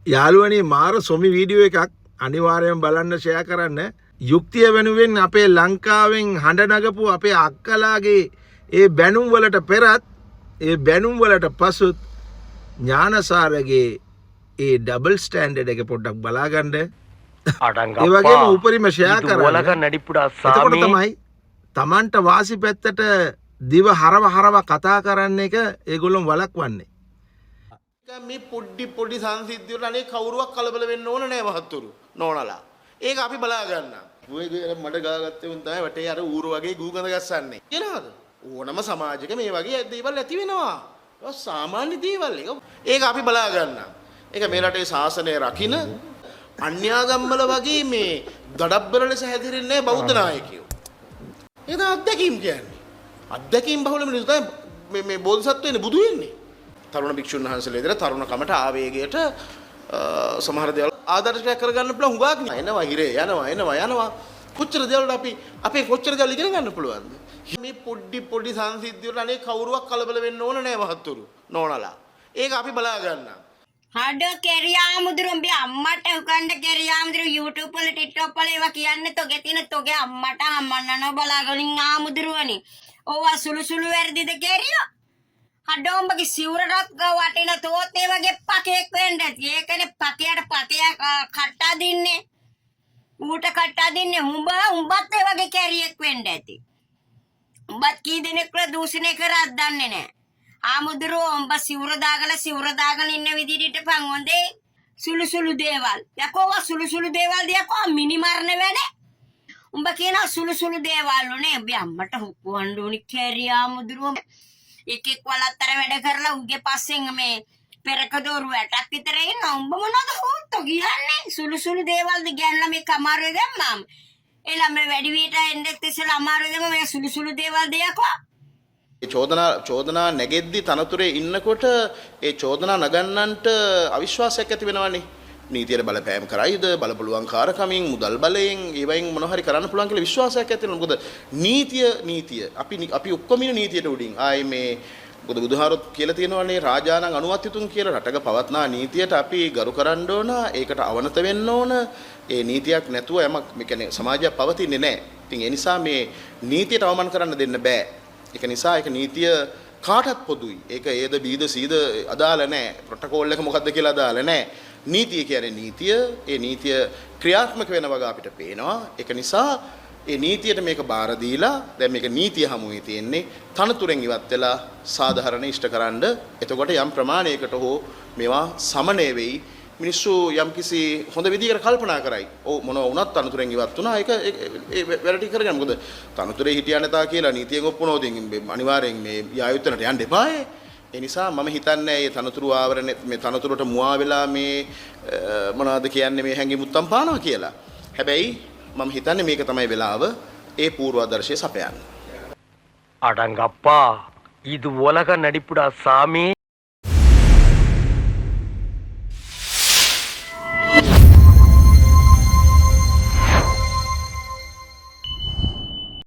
යාළුවනි මාර සොමි වීඩියෝ එකක් අනිවාර්යයෙන් බලන්න ෂෙයා කරන්න. යුක්තිය වෙනුවෙන් අපේ ලංකාවෙන් හඬ නගපු අපේ අක්කලාගේ ඒ බැනුම් වලට පෙරත් ඒ බැනුම් වලට පසුත් ඥානසාරගේ ඒ ඩබල් ස්ටෑන්ඩඩ් එක පොඩ්ඩක් බලාගන්න. ඒ වගේම උපරිම ෂෙයා කරන්න. එතකොට තමයි Tamanට වාසි පැත්තට දිව හරව කතා කරන්න එක ඒගොල්ලෝ වළක්වන්නේ. මේ පොඩි සංසිද්ධිය වල අනේ කවුරුවක් කලබල වෙන්න ඕන නෑ මහත්තුරු නෝනලා. ඒක අපි බලා ගන්න. පුවේ මඩ ගාගත්තේ උන් තමයි වටේ අර ඌර වගේ ගූගඳ ගස්සන්නේ. කියනවාද? ඕනම සමාජයක මේ වගේ දේවල් ඇති වෙනවා. ඒක සාමාන්‍ය දේවල්. ඒක අපි බලා ගන්න. ඒක මේ රටේ ශාසනය රකින්න අන්‍යාගම්වල වගේ මේ දඩබ්බර ලෙස හැදිරෙන්නේ බෞද්ධ නායකයෝ. ඒක අත්දැකීම් කියන්නේ. අත්දැකීම් බහුල මිනිස්සු තමයි මේ බෝධිසත්ව වෙන්නේ බුදු වෙන්නේ. තරුණ භික්ෂුන් වහන්සේලා ඉදලා තරුණ කමට ආවේගයට සමහර දේවල් ආදර්ශයක් කරගන්න පුළුවන් හුඟක් එනවා හිරේ යනවා කොච්චර දේවල් අපේ කොච්චර දේවල් ඉගෙන ගන්න පුළුවන්ද මේ පොඩි සංසිද්ධිය වල අනේ කවුරුවක් කලබල වෙන්න ඕන නෑ මහත්තුරු නෝනලා ඒක අපි බලා ගන්න හඩ කෙරියාමුදුරුම්බි අම්මට උකණ්ඩ කෙරියාමුදුරු YouTube වල TikTok වල ඒවා කියන්නේ තොගේ තියෙන තොගේ අම්මට අම්මන්නන බලාගලින් ආමුදුරුවනි ඕවා සුළු වැරදිද කෙරියා හඩෝම්බගේ සිවුරටත් වටින තෝත් ඒ වගේ පකෙක් වෙන්න ඇති. ඒකනේ පකයට කට්ටා දින්නේ. ඌට කට්ටා දින්නේ උඹත් ඒ වගේ කැරියෙක් වෙන්න ඇති. උඹත් කී දෙනෙක් ප්‍රදූෂණය කරත් දන්නේ නැහැ. ආමුදුරෝ උඹ සිවුර දාගලා ඉන්න විදිහට පන් හොඳේ සුළු දේවල්. යකෝ සුළු දේවල් දියකෝ මිනිමරණ වැඩ. උඹ කියන සුළු දේවල් උනේ උඹ අම්මට හුක්කුවන්න උනි කැරියාමුදුරෝ එකෙක් වලත්තර වැඩ කරලා උගේ පස්සෙන් මේ පෙරක දෝරු වැටක් විතර ඉන්න උඹ මොනවද හොන්තෝ කියන්නේ සුළු දේවල්ද ගෑනලා මේ කමාරුවේ දැම්මම එලා මේ වැඩි වියට එන්නෙත් ඉස්සලා අමාරුවේ දැම්ම මේ සුළු දේවල් දෙයක්වා චෝදනා නැගෙද්දි තනතුරේ ඉන්නකොට ඒ චෝදනා නගන්නන්ට අවිශ්වාසයක් ඇති වෙනවනේ නීතියට බලපෑම් කරයිද බලපුලුවන්කාරකමින් මුදල් බලයෙන් ඒවයින් මොන හරි කරන්න පුළුවන් කියලා විශ්වාසයක් ඇති වෙනවා මොකද නීතිය අපි ඔක්කොම ඉන්නේ නීතියට උඩින් ආයේ මේ මොකද බුදුහාරොත් කියලා තියෙනවානේ රාජානං අනුවත් යුතුන් කියලා රටක පවත්නා නීතියට අපි ගරු කරන්න ඕන ඒකට අවනත වෙන්න ඕන ඒ නීතියක් නැතුව යමක් මේ කියන්නේ සමාජයක් පවතින්නේ නැහැ ඉතින් ඒ නිසා මේ නීතියට අවමන් කරන්න දෙන්න බෑ ඒක නිසා ඒක නීතිය කාටත් පොදුයි ඒක ඒද බීද සීද අදාළ නැහැ ප්‍රොටෝකෝල් එක මොකද්ද කියලා අදාළ නැහැ නීතිය කියන්නේ නීතිය ඒ නීතිය ක්‍රියාත්මක වෙන වගේ අපිට පේනවා ඒක නිසා ඒ නීතියට මේක බාර දීලා දැන් මේක නීතිය හමුවේ තියෙන්නේ තනතුරෙන් ඉවත් වෙලා සාධාරණ ඉෂ්ටකරනද එතකොට යම් ප්‍රමාණයකට හෝ මේවා සමනය වෙයි මිනිස්සු යම්කිසි හොඳ විදිහකට කල්පනා කරයි ඔව් මොනවා වුණත් තනතුරෙන් ඉවත් වුණා ඒක ඒ වැරදි කරගන්න මොකද තනතුරේ හිටියා නැතා කියලා නීතියෙන් ඔප්පුනෝදින් අනිවාර්යෙන් මේ යායුත්තනට යන්න එපායේ ඒ නිසා මම හිතන්නේ මේ තනතුරු ආවරණය මේ තනතුරට මුවා වෙලා මේ මොනවද කියන්නේ මේ හැංගි මුත්තම් පානවා කියලා. හැබැයි මම හිතන්නේ මේක තමයි වෙලාව ඒ పూర్වාදර්ශය සපයන්න. අඩංගප්පා இது உலக நடிப்புடா சாமி